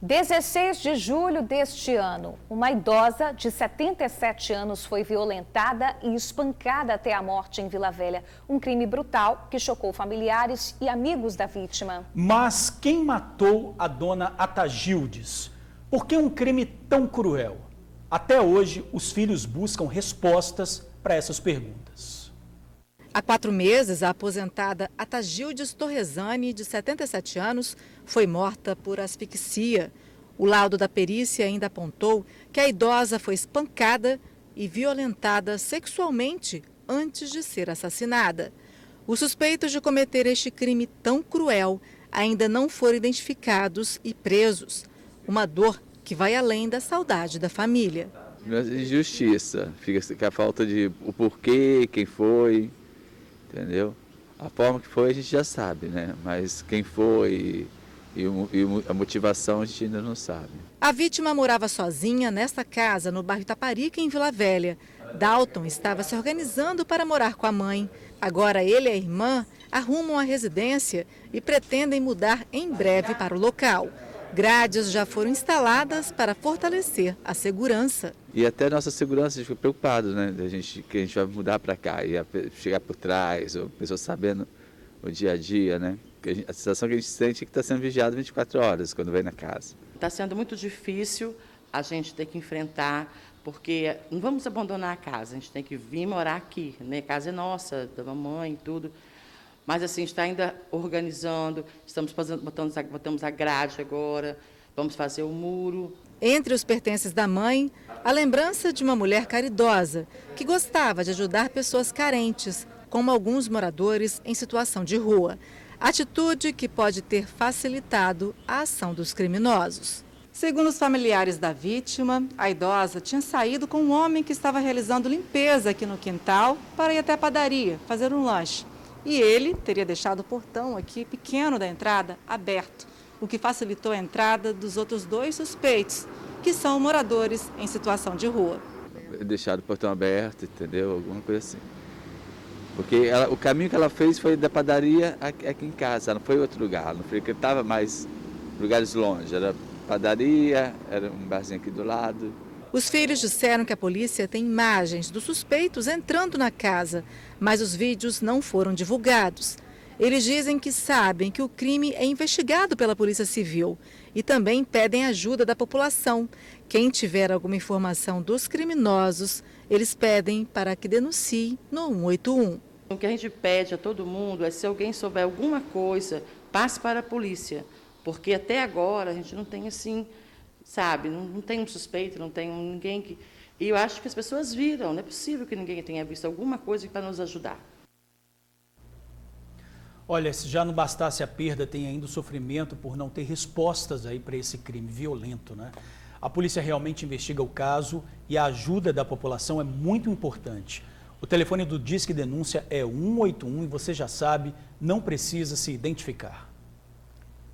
16 de julho deste ano, uma idosa de 77 anos foi violentada e espancada até a morte em Vila Velha. Um crime brutal que chocou familiares e amigos da vítima. Mas quem matou a dona Atagildes? Por que um crime tão cruel? Até hoje, os filhos buscam respostas para essas perguntas. Há 4 meses, a aposentada Atagildes Torresani, de 77 anos, foi morta por asfixia. O laudo da perícia ainda apontou que a idosa foi espancada e violentada sexualmente antes de ser assassinada. Os suspeitos de cometer este crime tão cruel ainda não foram identificados e presos. Uma dor que vai além da saudade da família. Injustiça, fica com a falta de o porquê, quem foi. Entendeu? A forma que foi a gente já sabe, né? Mas quem foi e a motivação a gente ainda não sabe. A vítima morava sozinha nesta casa no bairro Itaparica, em Vila Velha. Dalton estava se organizando para morar com a mãe. Agora ele e a irmã arrumam a residência e pretendem mudar em breve para o local. Grades já foram instaladas para fortalecer a segurança. E até a nossa segurança, a gente ficou preocupado, né? Que a gente vai mudar para cá e chegar por trás, ou pessoas sabendo o dia a dia, né? A sensação que a gente sente é que está sendo vigiado 24 horas quando vem na casa. Está sendo muito difícil a gente ter que enfrentar, porque não vamos abandonar a casa, a gente tem que vir morar aqui, né? A casa é nossa, da mamãe e tudo. Mas assim, está ainda organizando, botamos a grade agora, vamos fazer o muro. Entre os pertences da mãe, a lembrança de uma mulher caridosa que gostava de ajudar pessoas carentes, como alguns moradores em situação de rua. Atitude que pode ter facilitado a ação dos criminosos. Segundo os familiares da vítima, a idosa tinha saído com um homem que estava realizando limpeza aqui no quintal para ir até a padaria, fazer um lanche. E ele teria deixado o portão aqui pequeno da entrada aberto, o que facilitou a entrada dos outros 2 suspeitos, que são moradores em situação de rua. Deixado o portão aberto, entendeu? Alguma coisa assim. Porque o caminho que ela fez foi da padaria aqui em casa, não foi em outro lugar, não frequentava mais lugares longe, era padaria, era um barzinho aqui do lado. Os filhos disseram que a polícia tem imagens dos suspeitos entrando na casa, mas os vídeos não foram divulgados. Eles dizem que sabem que o crime é investigado pela Polícia Civil e também pedem ajuda da população. Quem tiver alguma informação dos criminosos, eles pedem para que denuncie no 181. O que a gente pede a todo mundo é, se alguém souber alguma coisa, passe para a polícia, porque até agora a gente não tem assim, sabe, não tem um suspeito, não tem ninguém que... E eu acho que as pessoas viram, não é possível que ninguém tenha visto alguma coisa para nos ajudar. Olha, se já não bastasse a perda, tem ainda o sofrimento por não ter respostas aí para esse crime violento, né? A polícia realmente investiga o caso e a ajuda da população é muito importante. O telefone do Disque Denúncia é 181 e você já sabe, não precisa se identificar.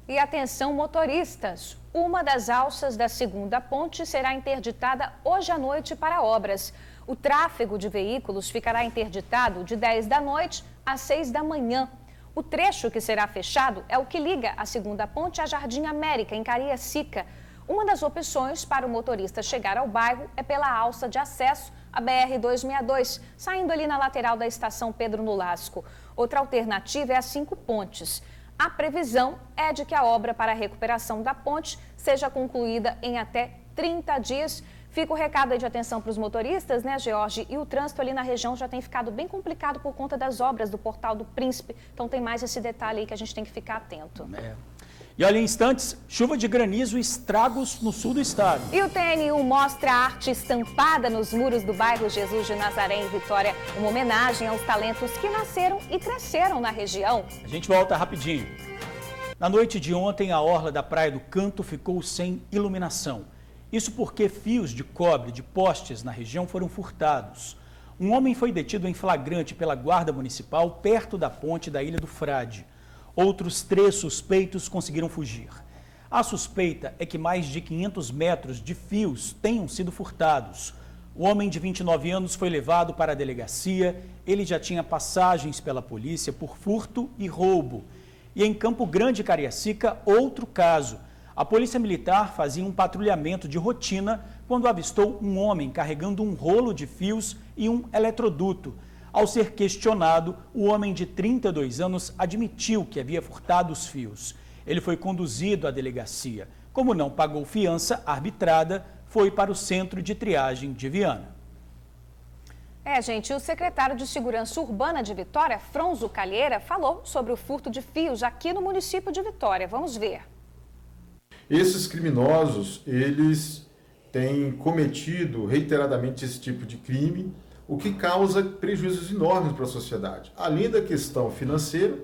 E atenção, motoristas! Uma das alças da segunda ponte será interditada hoje à noite para obras. O tráfego de veículos ficará interditado de 10 da noite às 6 da manhã. O trecho que será fechado é o que liga a segunda ponte à Jardim América, em Cariacica. Uma das opções para o motorista chegar ao bairro é pela alça de acesso à BR-262, saindo ali na lateral da estação Pedro Nolasco. Outra alternativa é a 5 Pontes. A previsão é de que a obra para a recuperação da ponte seja concluída em até 30 dias. Fica o recado aí de atenção para os motoristas, né, George? E o trânsito ali na região já tem ficado bem complicado por conta das obras do Portal do Príncipe. Então tem mais esse detalhe aí que a gente tem que ficar atento. E olha, em instantes, chuva de granizo e estragos no sul do estado. E o TN1 mostra a arte estampada nos muros do bairro Jesus de Nazaré, em Vitória. Uma homenagem aos talentos que nasceram e cresceram na região. A gente volta rapidinho. Na noite de ontem, a orla da Praia do Canto ficou sem iluminação. Isso porque fios de cobre de postes na região foram furtados. Um homem foi detido em flagrante pela Guarda Municipal perto da ponte da Ilha do Frade. Outros 3 suspeitos conseguiram fugir. A suspeita é que mais de 500 metros de fios tenham sido furtados. O homem de 29 anos foi levado para a delegacia. Ele já tinha passagens pela polícia por furto e roubo. E em Campo Grande, Cariacica, outro caso. A Polícia Militar fazia um patrulhamento de rotina quando avistou um homem carregando um rolo de fios e um eletroduto. Ao ser questionado, o homem de 32 anos admitiu que havia furtado os fios. Ele foi conduzido à delegacia. Como não pagou fiança arbitrada, foi para o centro de triagem de Viana. Gente, o secretário de Segurança Urbana de Vitória, Fronzo Calheira, falou sobre o furto de fios aqui no município de Vitória. Vamos ver. Esses criminosos, eles têm cometido reiteradamente esse tipo de crime, o que causa prejuízos enormes para a sociedade. Além da questão financeira,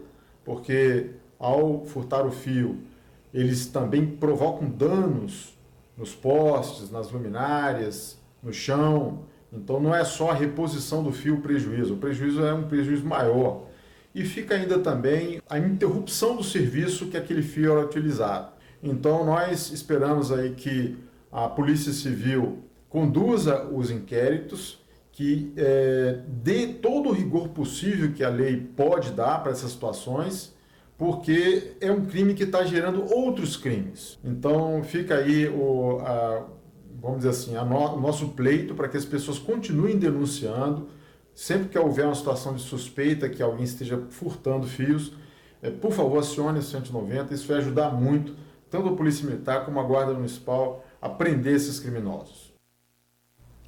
porque ao furtar o fio, eles também provocam danos nos postes, nas luminárias, no chão. Então não é só a reposição do fio o prejuízo é um prejuízo maior. E fica ainda também a interrupção do serviço que aquele fio era utilizado. Então nós esperamos aí que a Polícia Civil conduza os inquéritos, que dê todo o rigor possível que a lei pode dar para essas situações, porque é um crime que está gerando outros crimes. Então fica aí vamos dizer assim, o nosso pleito para que as pessoas continuem denunciando, sempre que houver uma situação de suspeita que alguém esteja furtando fios, por favor acione o 190, isso vai ajudar muito, tanto a Polícia Militar como a Guarda Municipal, a prender esses criminosos.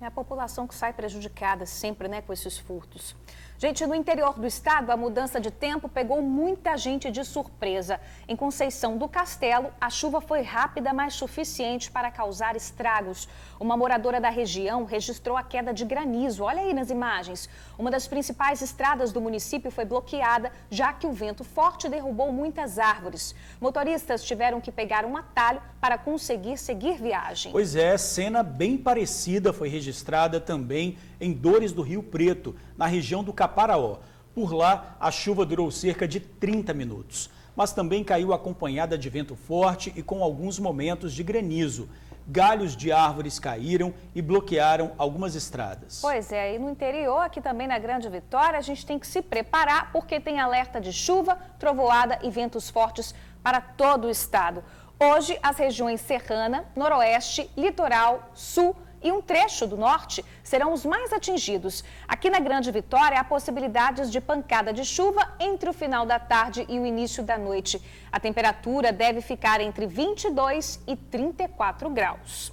É a população que sai prejudicada sempre, né, com esses furtos. Gente, no interior do estado, a mudança de tempo pegou muita gente de surpresa. Em Conceição do Castelo, a chuva foi rápida, mas suficiente para causar estragos. Uma moradora da região registrou a queda de granizo. Olha aí nas imagens. Uma das principais estradas do município foi bloqueada, já que o vento forte derrubou muitas árvores. Motoristas tiveram que pegar um atalho para conseguir seguir viagem. Pois é, cena bem parecida foi registrada também em Dores do Rio Preto, na região do Caparaó. Por lá, a chuva durou cerca de 30 minutos, mas também caiu acompanhada de vento forte e com alguns momentos de granizo. Galhos de árvores caíram e bloquearam algumas estradas. Pois é, e no interior, aqui também na Grande Vitória, a gente tem que se preparar porque tem alerta de chuva, trovoada e ventos fortes para todo o estado. Hoje, as regiões Serrana, Noroeste, Litoral, Sul e um trecho do norte serão os mais atingidos. Aqui na Grande Vitória, há possibilidades de pancada de chuva entre o final da tarde e o início da noite. A temperatura deve ficar entre 22 e 34 graus.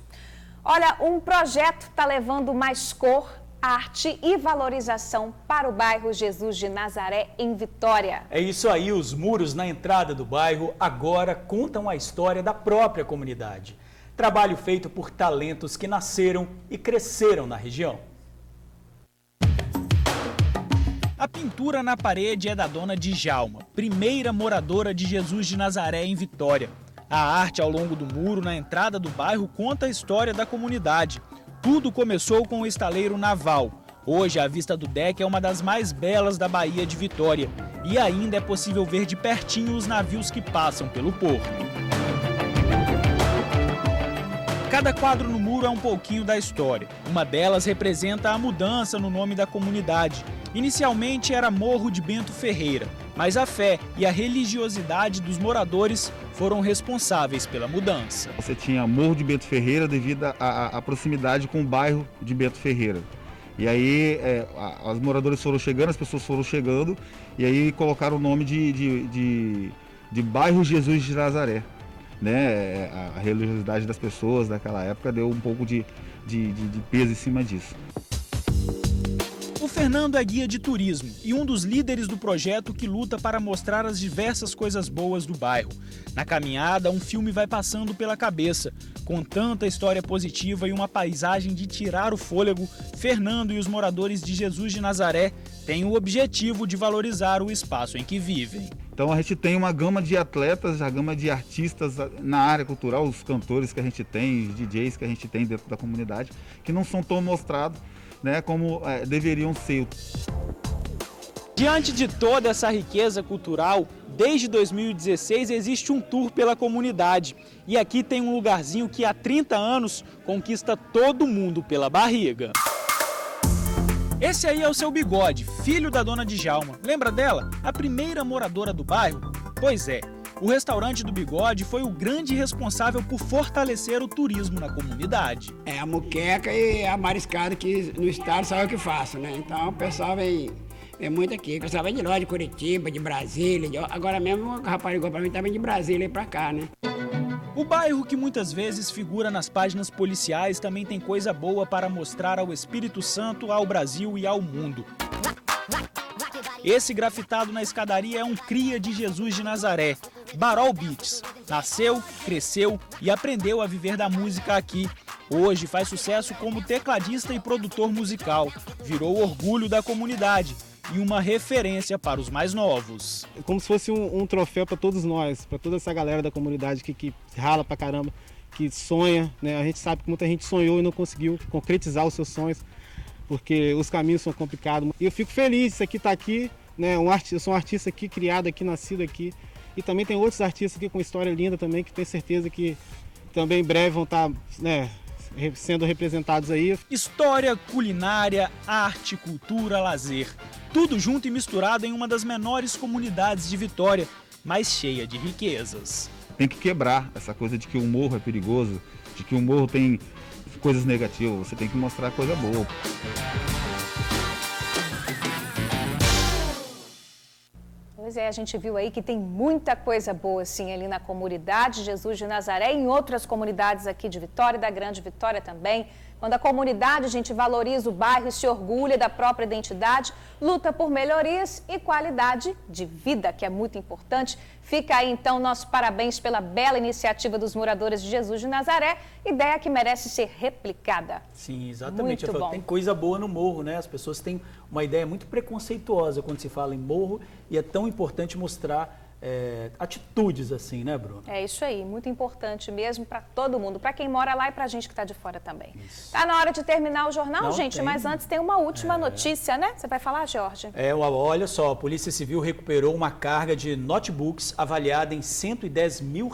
Olha, um projeto está levando mais cor, arte e valorização para o bairro Jesus de Nazaré, em Vitória. É isso aí, os muros na entrada do bairro agora contam a história da própria comunidade. Trabalho feito por talentos que nasceram e cresceram na região. A pintura na parede é da dona Djalma, primeira moradora de Jesus de Nazaré em Vitória. A arte ao longo do muro na entrada do bairro conta a história da comunidade. Tudo começou com o estaleiro naval. Hoje a vista do deck é uma das mais belas da Baía de Vitória. E ainda é possível ver de pertinho os navios que passam pelo porto. Cada quadro no muro é um pouquinho da história. Uma delas representa a mudança no nome da comunidade. Inicialmente era Morro de Bento Ferreira, mas a fé e a religiosidade dos moradores foram responsáveis pela mudança. Você tinha Morro de Bento Ferreira devido à proximidade com o bairro de Bento Ferreira. E aí os moradores foram chegando, as pessoas foram chegando, e aí colocaram o nome de Bairro Jesus de Nazaré. Né? A religiosidade das pessoas daquela época deu um pouco de peso em cima disso. O Fernando é guia de turismo e um dos líderes do projeto que luta para mostrar as diversas coisas boas do bairro. Na caminhada, um filme vai passando pela cabeça. Com tanta história positiva e uma paisagem de tirar o fôlego, Fernando e os moradores de Jesus de Nazaré têm o objetivo de valorizar o espaço em que vivem. Então a gente tem uma gama de atletas, a gama de artistas na área cultural, os cantores que a gente tem, os DJs que a gente tem dentro da comunidade, que não são tão mostrados, né, como deveriam ser. Diante de toda essa riqueza cultural, desde 2016 existe um tour pela comunidade. E aqui tem um lugarzinho que há 30 anos conquista todo mundo pela barriga. Esse aí é o seu Bigode, filho da dona Djalma. Lembra dela? A primeira moradora do bairro? Pois é, o restaurante do Bigode foi o grande responsável por fortalecer o turismo na comunidade. É a muqueca e a mariscada que no estado sabe o que faço, né? Então o pessoal vem muito aqui. O pessoal vem de lá, de Curitiba, de Brasília. Agora mesmo o rapaz ligou pra mim, tá vindo de Brasília e pra cá, né? O bairro, que muitas vezes figura nas páginas policiais, também tem coisa boa para mostrar ao Espírito Santo, ao Brasil e ao mundo. Esse grafitado na escadaria é um cria de Jesus de Nazaré, Barol Beats. Nasceu, cresceu e aprendeu a viver da música aqui. Hoje faz sucesso como tecladista e produtor musical. Virou orgulho da comunidade e uma referência para os mais novos. É como se fosse um troféu para todos nós, para toda essa galera da comunidade que rala pra caramba, que sonha, né? A gente sabe que muita gente sonhou e não conseguiu concretizar os seus sonhos, porque os caminhos são complicados. E eu fico feliz, isso aqui tá aqui, né? Eu sou um artista aqui, criado aqui, nascido aqui. E também tem outros artistas aqui com história linda também, que tenho certeza que também em breve vão estar, né, sendo representados aí. História, culinária, arte, cultura, lazer. Tudo junto e misturado em uma das menores comunidades de Vitória, mas cheia de riquezas. Tem que quebrar essa coisa de que o morro é perigoso, de que o morro tem coisas negativas. Você tem que mostrar coisa boa. Pois é, a gente viu aí que tem muita coisa boa assim ali na comunidade Jesus de Nazaré e em outras comunidades aqui de Vitória, da Grande Vitória também. Quando a comunidade, a gente valoriza o bairro e se orgulha da própria identidade, luta por melhorias e qualidade de vida, que é muito importante. Fica aí, então, nosso parabéns pela bela iniciativa dos moradores de Jesus de Nazaré, ideia que merece ser replicada. Sim, exatamente. Muito bom. Tem coisa boa no morro, né? As pessoas têm uma ideia muito preconceituosa quando se fala em morro e é tão importante mostrar atitudes assim, né, Bruno? É isso aí, muito importante mesmo para todo mundo, para quem mora lá e para a gente que está de fora também. Tá na hora de terminar o jornal, não, gente, mas antes tem uma última notícia, né? Você vai falar, Jorge? Olha só, a Polícia Civil recuperou uma carga de notebooks avaliada em R$110 mil,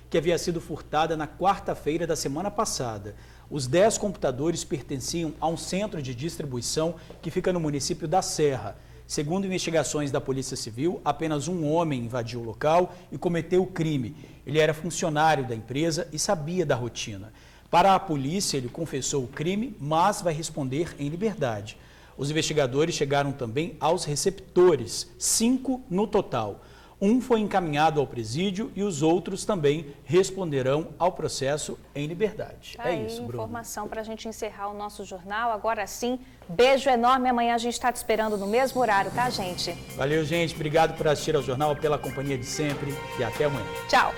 que havia sido furtada na quarta-feira da semana passada. Os 10 computadores pertenciam a um centro de distribuição que fica no município da Serra. Segundo investigações da Polícia Civil, apenas um homem invadiu o local e cometeu o crime. Ele era funcionário da empresa e sabia da rotina. Para a polícia, ele confessou o crime, mas vai responder em liberdade. Os investigadores chegaram também aos receptores, 5 no total. Um foi encaminhado ao presídio e os outros também responderão ao processo em liberdade. Tá aí, isso, Bruno. Informação para a gente encerrar o nosso jornal. Agora sim, beijo enorme. Amanhã a gente está te esperando no mesmo horário, tá, gente? Valeu, gente. Obrigado por assistir ao jornal, pela companhia de sempre e até amanhã. Tchau.